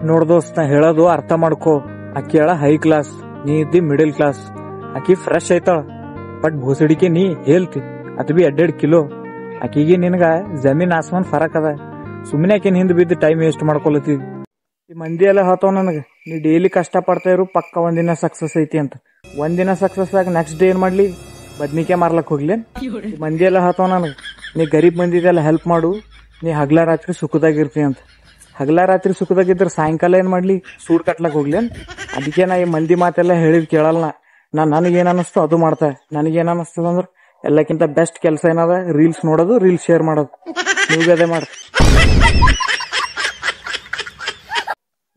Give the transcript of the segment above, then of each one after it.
ನೋಡ್ ದೋಸ್ತ್, ನಾ ಹೇಳೋದು ಅರ್ಥ ಮಾಡ್ಕೋ. ಆಕಿ ಹೇಳ ಹೈ ಕ್ಲಾಸ್, ನೀ ಇದ್ದಿ ಮಿಡಲ್ ಕ್ಲಾಸ್. ಆಕಿ ಫ್ರೆಶ್ ಐತಾಳ, ಬಟ್ ಭೂಸಡಿಕೆ ನೀ ಹೇಳ್ತಿ ಅದು ಬಿ 2 ಕಿಲೋ. ಆಕಿಗೆ ನಿನಗ ಜಮೀನ್ ಆಸ್ಮಾನ್ ಫರಕ್ ಅದ. ಸುಮ್ಮನೆ ಆಕಿನ ಹಿಂದ್ ಬಿದ್ದು ಟೈಮ್ ವೇಸ್ಟ್ ಮಾಡ್ಕೊಳತಿ. ಈ ಮಂದಿ ಎಲ್ಲ ಹೇಳ್ತಾವ ನನಗ, ನೀ ಡೈಲಿ ಕಷ್ಟ ಪಡ್ತಾ ಇರು, ಪಕ್ಕ ಒಂದಿನ ಸಕ್ಸಸ್ ಐತಿ ಅಂತ. ಒಂದಿನ ಸಕ್ಸಸ್ ಆಗ ನೆಕ್ಸ್ಟ್ ಡೇ ಏನ್ ಮಾಡ್ಲಿ, ಬದ್ನಿಕೆ ಮಾರ್ಲಕ್ ಹೋಗ್ಲಿ. ಈ ಮಂದಿ ಎಲ್ಲ ಹೇಳ್ತಾವ ನನಗ, ನೀ ಗರೀಬ್ ಮಂದಿದೆಲ್ಲ ಹೆಲ್ಪ್ ಮಾಡು, ನೀ ಹಗ್ಲ ರಾತ್ರಿ ಸುಖದಾಗಿರ್ತಿ ಅಂತ. ಹಗಲ ರಾತ್ರಿ ಸುಖದಾಗಿದ್ರೆ ಸಾಯಂಕಾಲ ಏನ್ ಮಾಡ್ಲಿ, ಸೂಡ್ ಕಟ್ಲಕ್ ಹೋಗ್ಲಿ. ಅದಕ್ಕೆ ನಾ ಈ ಮಂದಿ ಮಾತೆಲ್ಲ ಹೇಳಿದ್ ಕೇಳಲ್ಲ. ನನಗೇನ್ ಅನಿಸ್ತು ಅದು ಮಾಡ್ತಾ. ನನಗೇನ್ ಅನಿಸ್ತದ ಅಂದ್ರ ಎಲ್ಲಕ್ಕಿಂತ ಬೆಸ್ಟ್ ಕೆಲಸ ಏನದ, ರೀಲ್ಸ್ ನೋಡೋದು, ರೀಲ್ಸ್ ಶೇರ್ ಮಾಡೋದು. ನೀವು ಅದೇ ಮಾಡ.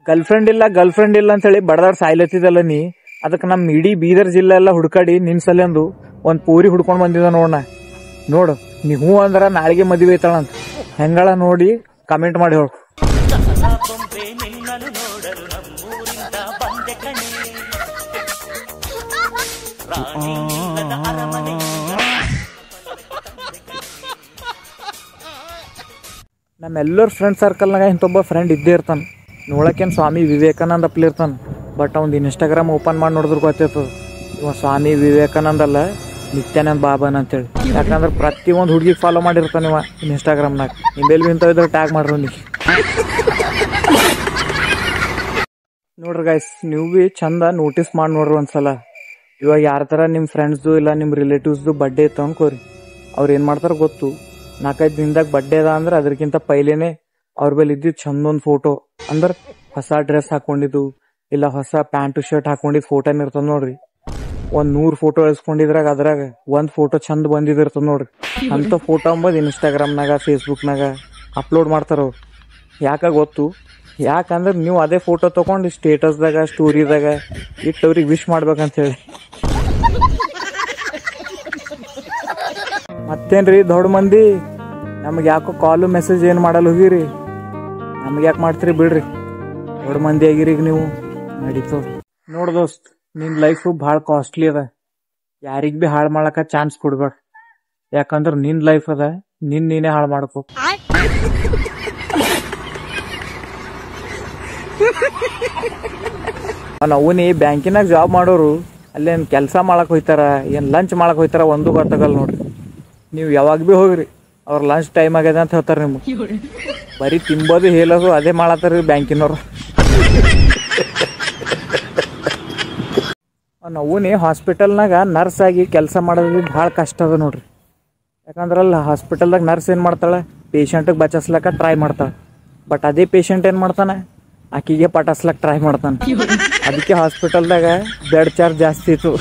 ಗರ್ಲ್ ಫ್ರೆಂಡ್ ಇಲ್ಲ ಅಂತ ಹೇಳಿ ಬಡದಾಡ್ ಸಾಯ್ಲತ್ತಿದಲ್ಲ ನೀ. ಅದಕ್ಕೆ ನಮ್ ಇಡೀ ಬೀದರ್ ಜಿಲ್ಲೆ ಎಲ್ಲ ಹುಡ್ಕಾಡಿ ನಿನ್ ಸಲೆಂದು ಒಂದ್ ಪೂರಿ ಹುಡ್ಕೊಂಡ್ ಬಂದಿದ ನೋಡ. ನೋಡು, ನೀ ಹೂ ಅಂದ್ರ ನಾಳೆಗೆ ಮದುವೆ ಐತಾಳಂತ. ಹೆಂಗಳ ನೋಡಿ ಕಮೆಂಟ್ ಮಾಡಿ ಹೇಳು. ನಮ್ಮೆಲ್ಲರ ಫ್ರೆಂಡ್ ಸರ್ಕಲ್ನಾಗ ಇಂಥೊಬ್ಬ ಫ್ರೆಂಡ್ ಇದ್ದೇ ಇರ್ತಾನ. ನೋಡಕ್ಕೇನು ಸ್ವಾಮಿ ವಿವೇಕಾನಂದ ಅಪ್ಲಿ ಇರ್ತಾನ, ಬಟ್ ಅವ್ನು ಇನ್ಸ್ಟಾಗ್ರಾಮ್ ಓಪನ್ ಮಾಡಿ ನೋಡಿದ್ರು ಗೊತ್ತಿರ್ತದ ಇವ ಸ್ವಾಮಿ ವಿವೇಕಾನಂದ ಅಲ್ಲ, ನಿತ್ಯಾನಂದ ಬಾಬನ್ ಅಂತೇಳಿ. ಯಾಕಂದ್ರೆ ಪ್ರತಿಯೊಂದು ಹುಡುಗಿಗೆ ಫಾಲೋ ಮಾಡಿರ್ತಾನೆ ಇವ ಇನ್ಸ್ಟಾಗ್ರಾಮ್ನಾಗ. ನಿಂಬೆಲ್ಲಿ ಇಂಥ ಇದ್ರೆ ಟ್ಯಾಗ್ ಮಾಡ್ರಿ ನೀ. ನೋಡ್ರಿ ಗೈಸ್, ನೀವು ಬಿ ಚಂದ ನೋಟಿಸ್ ಮಾಡಿ ನೋಡ್ರಿ ಒಂದ್ಸಲ. ಇವಾಗ ಯಾರ ಥರ ನಿಮ್ಮ ಫ್ರೆಂಡ್ಸ್ದು ಇಲ್ಲ ನಿಮ್ಮ ರಿಲೇಟಿವ್ಸ್ದು ಬರ್ಡೇ ಇತ್ತು ಅನ್ಕೋರಿ, ಅವ್ರು ಏನು ಮಾಡ್ತಾರೆ ಗೊತ್ತು, 4-5 ದಿನದಾಗ ಬರ್ಡೇ ಅದ ಅಂದ್ರೆ ಅದಕ್ಕಿಂತ ಪೈಲೇನೆ ಅವ್ರ ಬಲ್ಲಿ ಇದ್ದಿದ್ದು ಚಂದೊಂದು ಫೋಟೋ, ಅಂದ್ರೆ ಹೊಸ ಡ್ರೆಸ್ ಹಾಕೊಂಡಿದ್ದು ಇಲ್ಲ ಹೊಸ ಪ್ಯಾಂಟು ಶರ್ಟ್ ಹಾಕೊಂಡಿದ್ದು ಫೋಟೋನ ಇರ್ತದ ನೋಡ್ರಿ. 100 ಫೋಟೋ ಇಳಿಸ್ಕೊಂಡಿದ್ರಾಗ ಅದ್ರಾಗ ಒಂದು ಫೋಟೋ ಚಂದ ಬಂದಿದಿರ್ತದ ನೋಡ್ರಿ. ಅಂತ ಫೋಟೋ ಅಂಬೋದು ಇನ್ಸ್ಟಾಗ್ರಾಮ್ನಾಗ ಫೇಸ್ಬುಕ್ನಾಗ ಅಪ್ಲೋಡ್ ಮಾಡ್ತಾರ ಅವ್ರು. ಯಾಕ ಗೊತ್ತು? ಯಾಕಂದ್ರೆ ನೀವು ಅದೇ ಫೋಟೋ ತೊಗೊಂಡು ಸ್ಟೇಟಸ್ದಾಗ ಸ್ಟೋರಿದಾಗ ಇಟ್ಟವ್ರಿಗೆ ವಿಶ್ ಮಾಡ್ಬೇಕಂತ ಹೇಳಿ. ಮತ್ತೇನ್ರಿ ದೊಡ್ಡ ಮಂದಿ, ನಮ್ಗೆ ಯಾಕೋ ಕಾಲು ಮೆಸೇಜ್ ಏನು ಮಾಡಲ್ಲ ಹೋಗಿರಿ. ನಮ್ಗೆ ಯಾಕೆ ಮಾಡ್ತೀರಿ ಬಿಡ್ರಿ, ದೊಡ್ಡ ಮಂದಿ ಆಗಿರಿ ಈಗ ನೀವು, ನಡೀತದ. ನೋಡ್ ದೋಸ್ತ್, ನಿನ್ ಲೈಫು ಭಾಳ ಕಾಸ್ಟ್ಲಿ ಅದ. ಯಾರಿಗ್ ಬಿ ಹಾಳು ಮಾಡಕ ಚಾನ್ಸ್ ಕೊಡ್ಬೇಡ. ಯಾಕಂದ್ರೆ ನಿನ್ ಲೈಫ್ ಅದ, ನೀನೇ ಹಾಳು ಮಾಡ್ಕೋ. ಅವನೇ ಬ್ಯಾಂಕಿನಾಗ ಜಾಬ್ ಮಾಡೋರು ಅಲ್ಲೇನ್ ಕೆಲಸ ಮಾಡಕ್ ಹೋಯ್ತಾರ, ಏನ್ ಲಂಚ್ ಮಾಡಕ್ ಹೋಯ್ತಾರ ಒಂದು ಗೊತ್ತಾಗಲ್ಲ ನೋಡ್ರಿ. ನೀವು ಯಾವಾಗ ಬಿ ಹೋಗ್ರಿ, ಅವ್ರ ಲಂಚ್ ಟೈಮ್ ಆಗ್ಯದ ಅಂತ ಹೇಳ್ತಾರ. ನಿಮ್ಗೆ ಬರೀ ತಿಂಬೋದು ಹೇಳೋದು ಅದೇ ಮಾಡತ್ತಾರ ಬ್ಯಾಂಕಿನವ್ರು. ಅವನೇ ಹಾಸ್ಪಿಟಲ್ನಾಗ ನರ್ಸ್ ಆಗಿ ಕೆಲಸ ಮಾಡೋದು ಭಾಳ ಕಷ್ಟ ಅದ ನೋಡ್ರಿ. ಯಾಕಂದ್ರೆ ಅಲ್ಲ ಹಾಸ್ಪಿಟಲ್ದಾಗ ನರ್ಸ್ ಏನು ಮಾಡ್ತಾಳೆ, ಪೇಷಂಟಿಗೆ ಬಚಾಸ್ಲಕ್ಕ ಟ್ರೈ ಮಾಡ್ತಾಳೆ. ಬಟ್ ಅದೇ ಪೇಷಂಟ್ ಏನು ಮಾಡ್ತಾನೆ, ಆಕಿಗೆ ಪಟಾಸ್ಲಕ್ಕ ಟ್ರೈ ಮಾಡ್ತಾನೆ. ಅದಕ್ಕೆ ಹಾಸ್ಪಿಟಲ್ದಾಗ ಬೆಡ್ ಚಾರ್ಜ್ ಜಾಸ್ತಿ ಇತ್ತು.